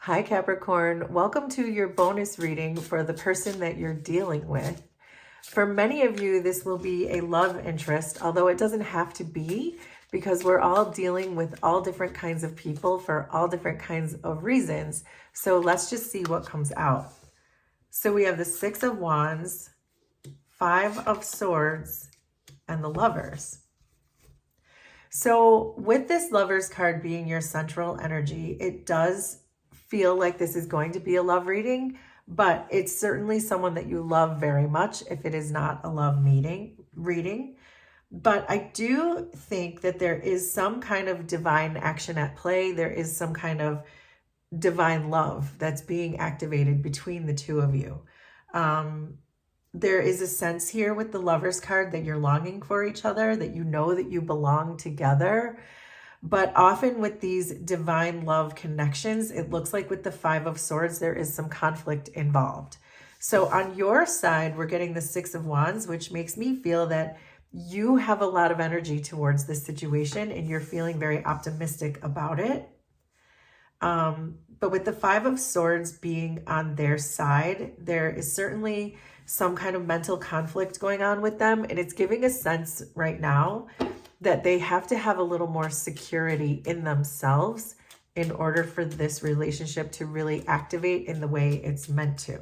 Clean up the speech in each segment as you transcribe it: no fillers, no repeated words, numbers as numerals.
Hi, Capricorn. Welcome to your bonus reading for the person that you're dealing with. For many of you, this will be a love interest, although it doesn't have to be, because we're all dealing with all different kinds of people for all different kinds of reasons. So let's just see what comes out. So we have the Six of Wands, Five of Swords, and the Lovers. So with this Lovers card being your central energy, it does feel like this is going to be a love reading, but it's certainly someone that you love very much if it is not a love reading. But I do think that there is some kind of divine action at play. There is some kind of divine love that's being activated between the two of you. There is a sense here with the Lovers card that you're longing for each other, that you know that you belong together. But often with these divine love connections, it looks like with the Five of Swords, there is some conflict involved. So on your side, we're getting the Six of Wands, which makes me feel that you have a lot of energy towards this situation and you're feeling very optimistic about it. But with the Five of Swords being on their side, there is certainly some kind of mental conflict going on with them. And it's giving a sense right now that they have to have a little more security in themselves in order for this relationship to really activate in the way it's meant to.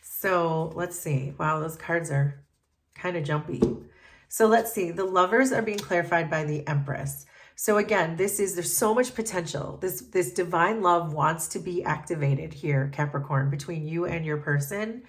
So let's see. Wow, those cards are kind of jumpy. So let's see. The Lovers are being clarified by the Empress. So again, there's so much potential. This divine love wants to be activated here, Capricorn, between you and your person.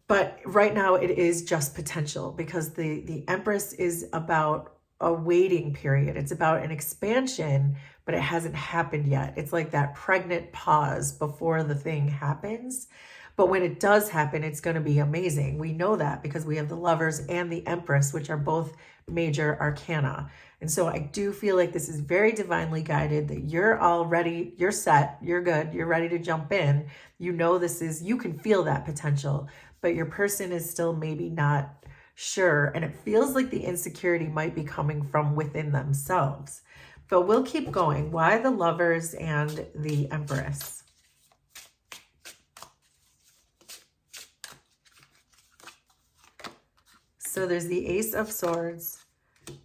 But right now it is just potential because the Empress is about a waiting period. It's about an expansion, but it hasn't happened yet. It's like that pregnant pause before the thing happens. But when it does happen, it's going to be amazing. We know that because we have the Lovers and the Empress, which are both major arcana. And so I do feel like this is very divinely guided, that you're all ready, you're set, you're good, you're ready to jump in. You know you can feel that potential, but your person is still maybe not sure. And it feels like the insecurity might be coming from within themselves. But we'll keep going. Why the Lovers and the Empress? So there's the Ace of Swords,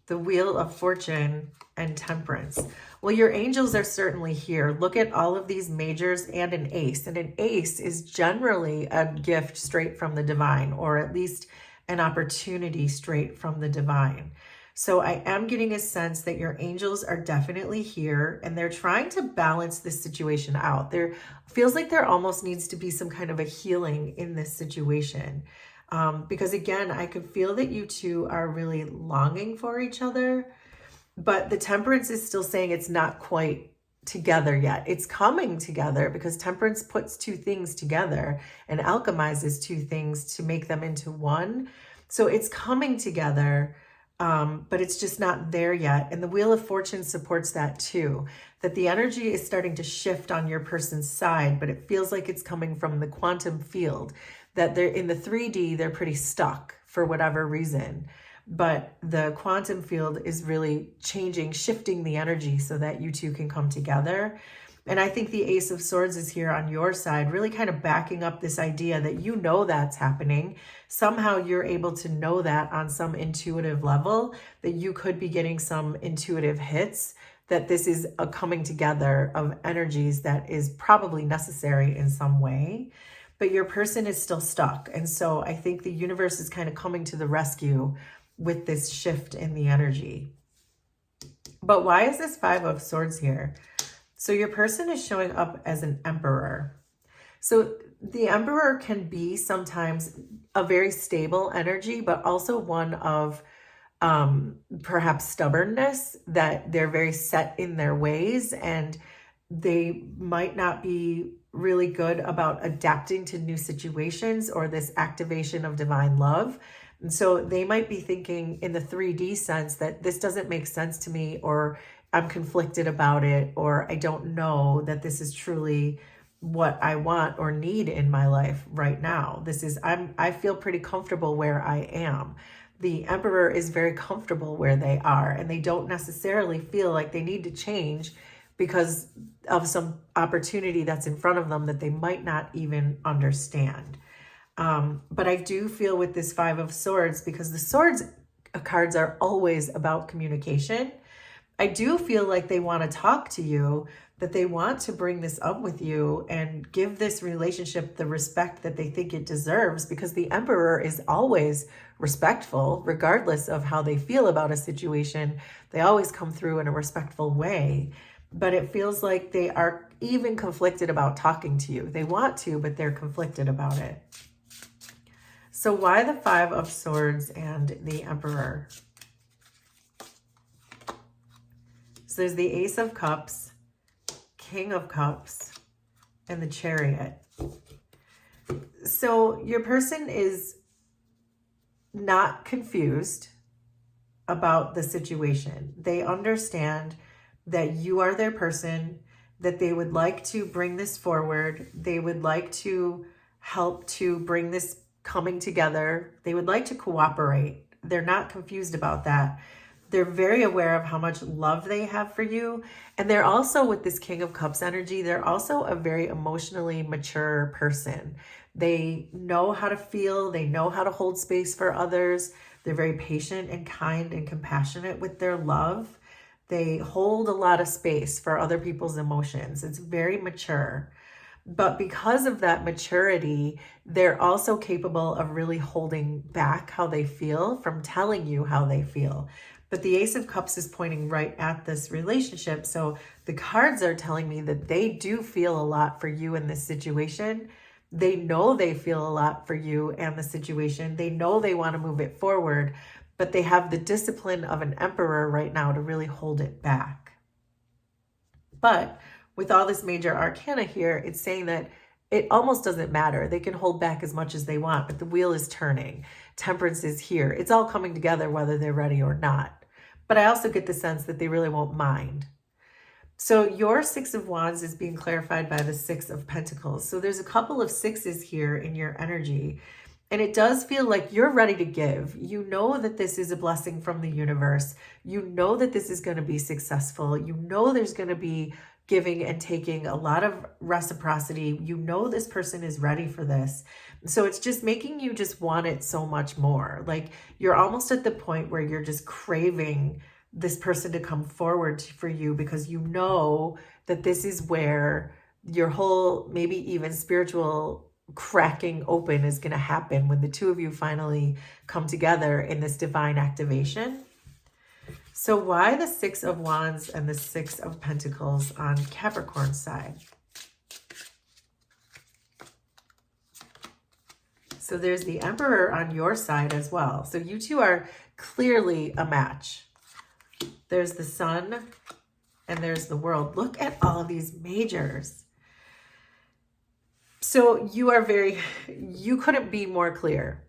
the Wheel of Fortune, and Temperance. Well, your angels are certainly here. Look at all of these majors and an ace. And an ace is generally a gift straight from the divine, or at least an opportunity straight from the divine. So I am getting a sense that your angels are definitely here and they're trying to balance this situation out. There feels like there almost needs to be some kind of a healing in this situation. Because again, I could feel that you two are really longing for each other, but the Temperance is still saying it's not quite together yet. It's coming together because Temperance puts two things together and alchemizes two things to make them into one. So it's coming together, but it's just not there yet. And the Wheel of Fortune supports that too, that the energy is starting to shift on your person's side, but it feels like it's coming from the quantum field, that they're in the 3D, they're pretty stuck for whatever reason. But the quantum field is really changing, shifting the energy so that you two can come together. And I think the Ace of Swords is here on your side, really kind of backing up this idea that you know that's happening. Somehow you're able to know that on some intuitive level, that you could be getting some intuitive hits, that this is a coming together of energies that is probably necessary in some way. But your person is still stuck. And so I think the universe is kind of coming to the rescue with this shift in the energy. But why is this Five of Swords here? So your person is showing up as an Emperor. So the Emperor can be sometimes a very stable energy, but also one of perhaps stubbornness, that they're very set in their ways and they might not be really good about adapting to new situations or this activation of divine love. And so they might be thinking in the 3D sense that this doesn't make sense to me, or I'm conflicted about it, or I don't know that this is truly what I want or need in my life right now. I feel pretty comfortable where I am. The Emperor is very comfortable where they are, and they don't necessarily feel like they need to change because of some opportunity that's in front of them that they might not even understand. But I do feel with this Five of Swords, because the Swords cards are always about communication, I do feel like they want to talk to you, that they want to bring this up with you and give this relationship the respect that they think it deserves, because the Emperor is always respectful, regardless of how they feel about a situation. They always come through in a respectful way. But it feels like they are even conflicted about talking to you. They want to, but they're conflicted about it. So why the Five of Swords and the Emperor? So there's the Ace of Cups, King of Cups, and the Chariot. So your person is not confused about the situation. They understand that you are their person, that they would like to bring this forward. They would like to help to bring this coming together. They would like to cooperate. They're not confused about that. They're very aware of how much love they have for you. And they're also, with this King of Cups energy, they're also a very emotionally mature person. They know how to feel. They know how to hold space for others. They're very patient and kind and compassionate with their love. They hold a lot of space for other people's emotions. It's very mature. But because of that maturity, they're also capable of really holding back how they feel from telling you how they feel. But the Ace of Cups is pointing right at this relationship. So the cards are telling me that they do feel a lot for you in this situation. They know they feel a lot for you and the situation. They know they want to move it forward, but they have the discipline of an Emperor right now to really hold it back. But with all this major arcana here, it's saying that it almost doesn't matter. They can hold back as much as they want, but the wheel is turning. Temperance is here. It's all coming together whether they're ready or not. But I also get the sense that they really won't mind. So your Six of Wands is being clarified by the Six of Pentacles. So there's a couple of sixes here in your energy. And it does feel like you're ready to give. You know that this is a blessing from the universe. You know that this is going to be successful. You know there's going to be giving and taking, a lot of reciprocity. You know this person is ready for this. So it's just making you just want it so much more. Like you're almost at the point where you're just craving this person to come forward for you, because you know that this is where your whole, maybe even spiritual cracking open is going to happen when the two of you finally come together in this divine activation. So why the Six of Wands and the Six of Pentacles on Capricorn's side? So there's the Emperor on your side as well. So you two are clearly a match. There's the Sun and there's the World. Look at all of these majors. So you couldn't be more clear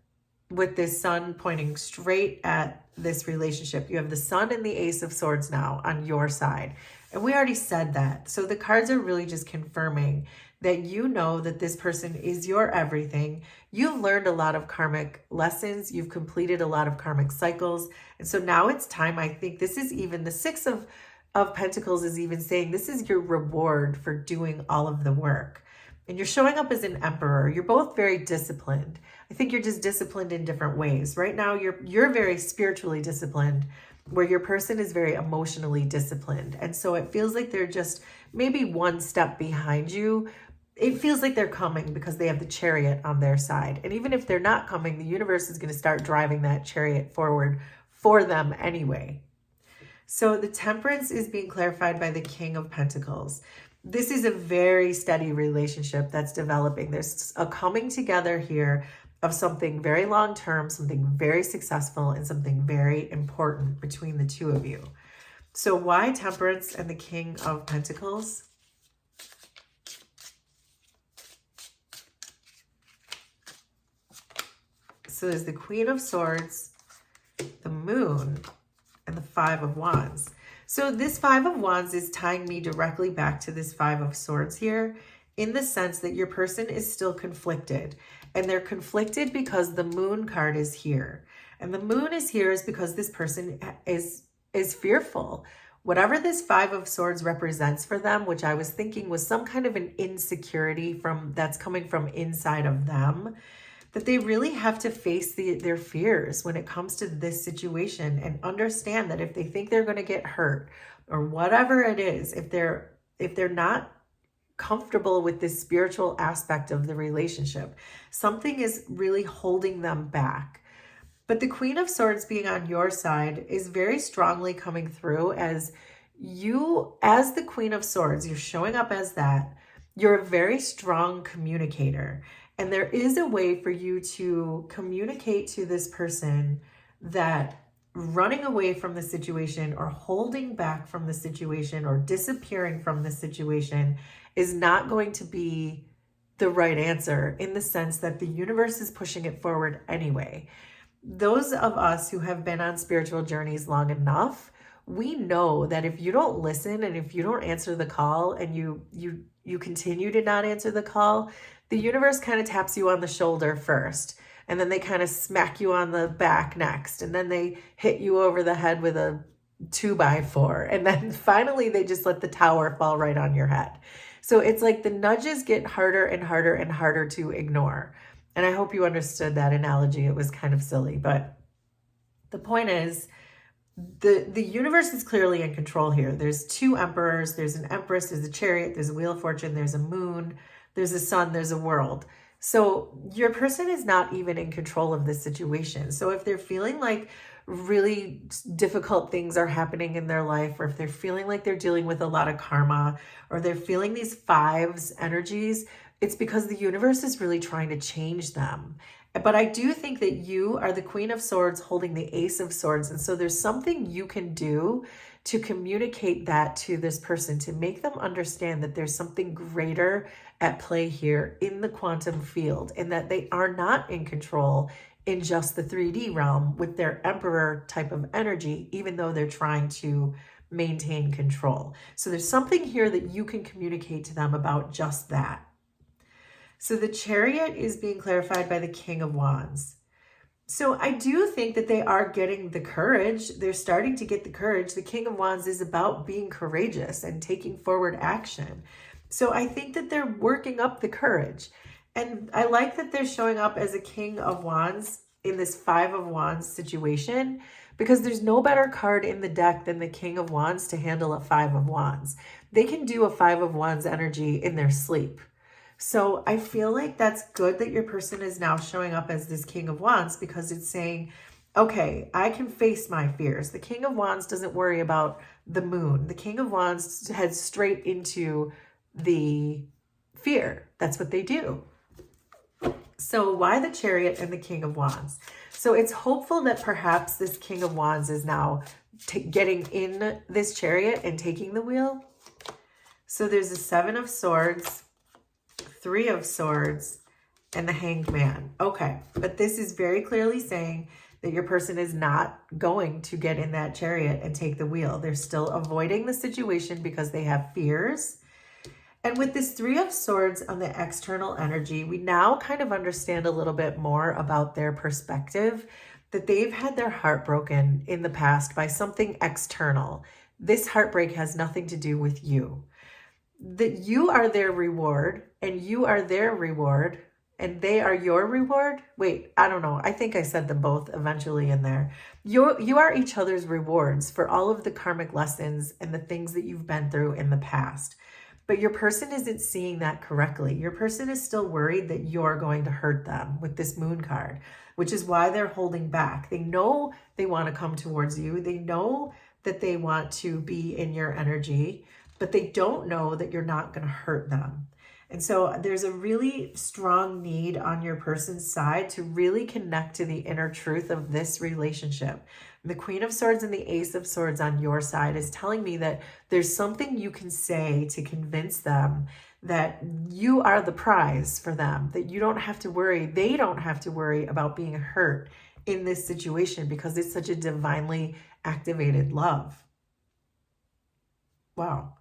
with this Sun pointing straight at this relationship. You have the Sun and the Ace of Swords now on your side. And we already said that. So the cards are really just confirming that you know that this person is your everything. You've learned a lot of karmic lessons. You've completed a lot of karmic cycles. And so now it's time, I think this is even the Six of Pentacles is even saying this is your reward for doing all of the work. And you're showing up as an Emperor. You're both very disciplined. I think you're just disciplined in different ways. Right now, you're very spiritually disciplined, where your person is very emotionally disciplined. And so it feels like they're just maybe one step behind you. It feels like they're coming because they have the Chariot on their side. And even if they're not coming, the universe is going to start driving that Chariot forward for them anyway. So the Temperance is being clarified by the King of Pentacles. This is a very steady relationship that's developing. There's a coming together here of something very long-term, something very successful, and something very important between the two of you. So why Temperance and the King of Pentacles? So there's the Queen of Swords, the Moon, and the Five of Wands. So this Five of Wands is tying me directly back to this Five of Swords here, in the sense that your person is still conflicted. And they're conflicted because the Moon card is here. And the Moon is here is because this person is fearful. whatever this Five of Swords represents for them, which I was thinking was some kind of an insecurity that's coming from inside of them, that they really have to face their fears when it comes to this situation, and understand that if they think they're going to get hurt or whatever it is, if they're not comfortable with this spiritual aspect of the relationship, something is really holding them back. But the Queen of Swords being on your side is very strongly coming through as you, as the Queen of Swords, you're showing up as that. You're a very strong communicator. And there is a way for you to communicate to this person that running away from the situation or holding back from the situation or disappearing from the situation is not going to be the right answer, in the sense that the universe is pushing it forward anyway. Those of us who have been on spiritual journeys long enough, we know that if you don't listen and if you don't answer the call, and you continue to not answer the call, the universe kind of taps you on the shoulder first, and then they kind of smack you on the back next, and then they hit you over the head with a 2x4, and then finally they just let the tower fall right on your head. So it's like the nudges get harder and harder and harder to ignore. And I hope you understood that analogy. It was kind of silly, but the point is, the universe is clearly in control here. There's two emperors, there's an empress, there's a chariot, there's a wheel of fortune, there's a moon, there's a sun, there's a world. So your person is not even in control of this situation. So if they're feeling like really difficult things are happening in their life, or if they're feeling like they're dealing with a lot of karma, or they're feeling these fives energies, it's because the universe is really trying to change them. But I do think that you are the Queen of Swords holding the Ace of Swords. And so there's something you can do to communicate that to this person, to make them understand that there's something greater at play here in the quantum field, and that they are not in control in just the 3D realm with their emperor type of energy, even though they're trying to maintain control. So there's something here that you can communicate to them about just that. So the Chariot is being clarified by the King of Wands. So I do think that they are getting the courage. They're starting to get the courage. The King of Wands is about being courageous and taking forward action. So I think that they're working up the courage. And I like that they're showing up as a King of Wands in this Five of Wands situation, because there's no better card in the deck than the King of Wands to handle a Five of Wands. They can do a Five of Wands energy in their sleep. So I feel like that's good that your person is now showing up as this King of Wands, because it's saying, okay, I can face my fears. The King of Wands doesn't worry about the moon. The King of Wands heads straight into the fear. That's what they do. So why the Chariot and the King of Wands? So it's hopeful that perhaps this King of Wands is now getting in this Chariot and taking the wheel. So there's a Seven of Swords, Three of Swords, and the Hanged Man. Okay, but this is very clearly saying that your person is not going to get in that Chariot and take the wheel. They're still avoiding the situation because they have fears. And with this Three of Swords on the external energy, we now kind of understand a little bit more about their perspective, that they've had their heart broken in the past by something external. This heartbreak has nothing to do with you. That you are their reward, and you are their reward, and they are your reward. Wait, I don't know. I think I said them both eventually in there. You are each other's rewards for all of the karmic lessons and the things that you've been through in the past. But your person isn't seeing that correctly. Your person is still worried that you're going to hurt them with this Moon card, which is why they're holding back. They know they want to come towards you. They know that they want to be in your energy, but they don't know that you're not going to hurt them. And so there's a really strong need on your person's side to really connect to the inner truth of this relationship. The Queen of Swords and the Ace of Swords on your side is telling me that there's something you can say to convince them that you are the prize for them, that you don't have to worry, they don't have to worry about being hurt in this situation, because it's such a divinely activated love. Wow.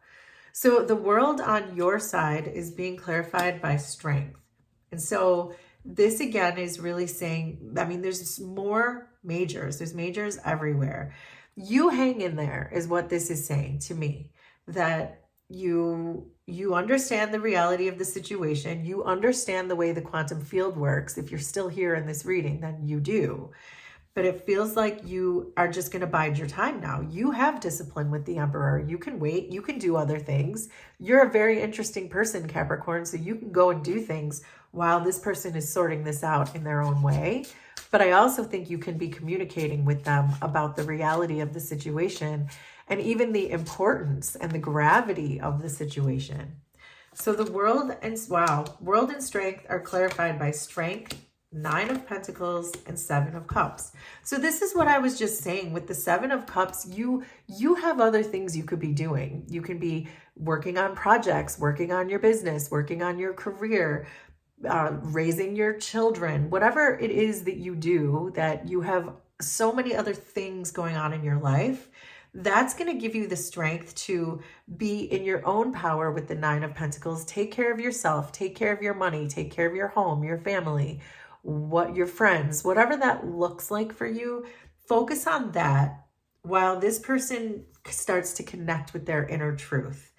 So the world on your side is being clarified by strength. And so this again is really saying, I mean, there's more majors. There's majors everywhere. You hang in there is what this is saying to me, that you understand the reality of the situation. You understand the way the quantum field works. If you're still here in this reading, then you do. But it feels like you are just going to bide your time now. You have discipline with the Emperor. You can wait. You can do other things. You're a very interesting person, Capricorn, so you can go and do things while this person is sorting this out in their own way. But I also think you can be communicating with them about the reality of the situation and even the importance and the gravity of the situation. So the world and strength are clarified by strength, 9 of Pentacles, and 7 of Cups. So this is what I was just saying with the 7 of Cups. You have other things you could be doing. You can be working on projects, working on your business, working on your career, raising your children, whatever it is that you do, that you have so many other things going on in your life. That's going to give you the strength to be in your own power with the 9 of Pentacles. Take care of yourself, take care of your money, take care of your home, your family, your friends, whatever that looks like for you. Focus on that while this person starts to connect with their inner truth.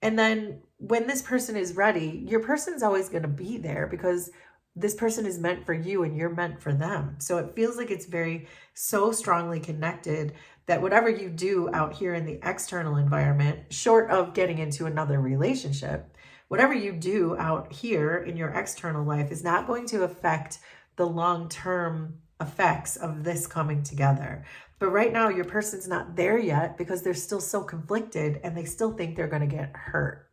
And then when this person is ready, your person's always going to be there because this person is meant for you and you're meant for them. So it feels like it's so strongly connected that whatever you do out here in the external environment, short of getting into another relationship, whatever you do out here in your external life is not going to affect the long-term effects of this coming together. But right now, your person's not there yet because they're still so conflicted and they still think they're going to get hurt.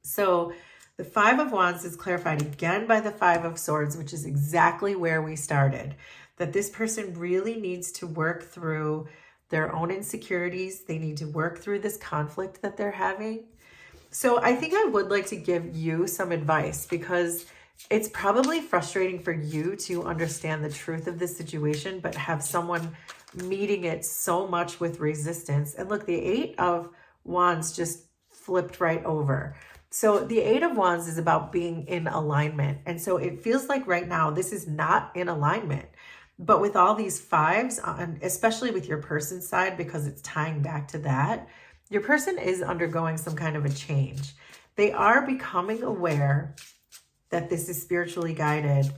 So the 5 of Wands is clarified again by the 5 of Swords, which is exactly where we started. That this person really needs to work through their own insecurities. They need to work through this conflict that they're having. So I think I would like to give you some advice because it's probably frustrating for you to understand the truth of this situation, but have someone meeting it so much with resistance. And look, the 8 of Wands just flipped right over. So the 8 of Wands is about being in alignment. And so it feels like right now this is not in alignment. But with all these 5s, especially with your person's side, because it's tying back to that, your person is undergoing some kind of a change. They are becoming aware that this is spiritually guided,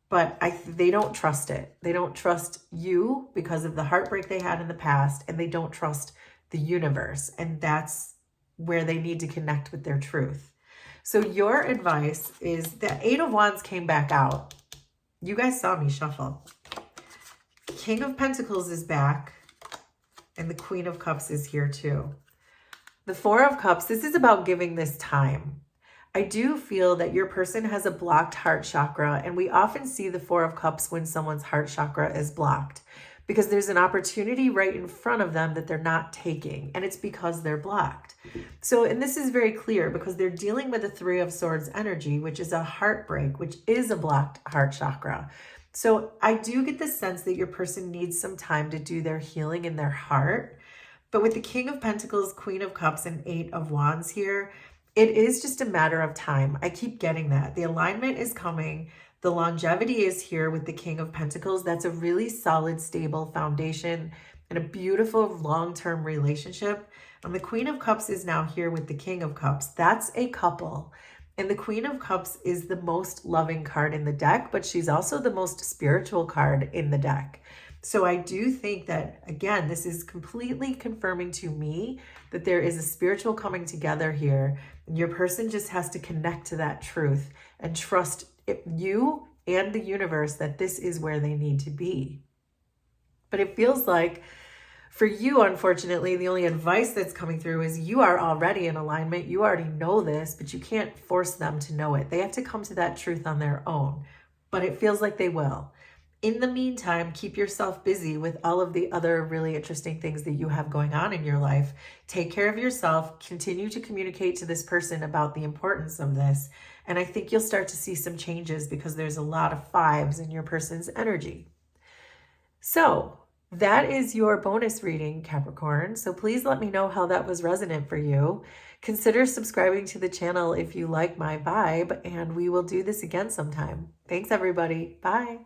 but they don't trust it. They don't trust you because of the heartbreak they had in the past, and they don't trust the universe. And that's where they need to connect with their truth. So your advice is the 8 of Wands came back out. You guys saw me shuffle. King of Pentacles is back, and the Queen of Cups is here too. The 4 of Cups, this is about giving this time. I do feel that your person has a blocked heart chakra, and we often see the 4 of Cups when someone's heart chakra is blocked because there's an opportunity right in front of them that they're not taking, and it's because they're blocked. So, and this is very clear because they're dealing with the 3 of Swords energy, which is a heartbreak, which is a blocked heart chakra. So I do get the sense that your person needs some time to do their healing in their heart. But with the King of Pentacles, Queen of Cups, and 8 of Wands here, it is just a matter of time. I keep getting that. The alignment is coming. The longevity is here with the King of Pentacles. That's a really solid, stable foundation and a beautiful long-term relationship. And the Queen of Cups is now here with the King of Cups. That's a couple. And the Queen of Cups is the most loving card in the deck, but she's also the most spiritual card in the deck. So I do think that, again, this is completely confirming to me that there is a spiritual coming together here. And your person just has to connect to that truth and trust you and the universe that this is where they need to be. But it feels like for you, unfortunately, the only advice that's coming through is you are already in alignment. You already know this, but you can't force them to know it. They have to come to that truth on their own, but it feels like they will. In the meantime, keep yourself busy with all of the other really interesting things that you have going on in your life. Take care of yourself. Continue to communicate to this person about the importance of this. And I think you'll start to see some changes because there's a lot of 5s in your person's energy. So that is your bonus reading, Capricorn. So please let me know how that was resonant for you. Consider subscribing to the channel if you like my vibe, and we will do this again sometime. Thanks, everybody. Bye.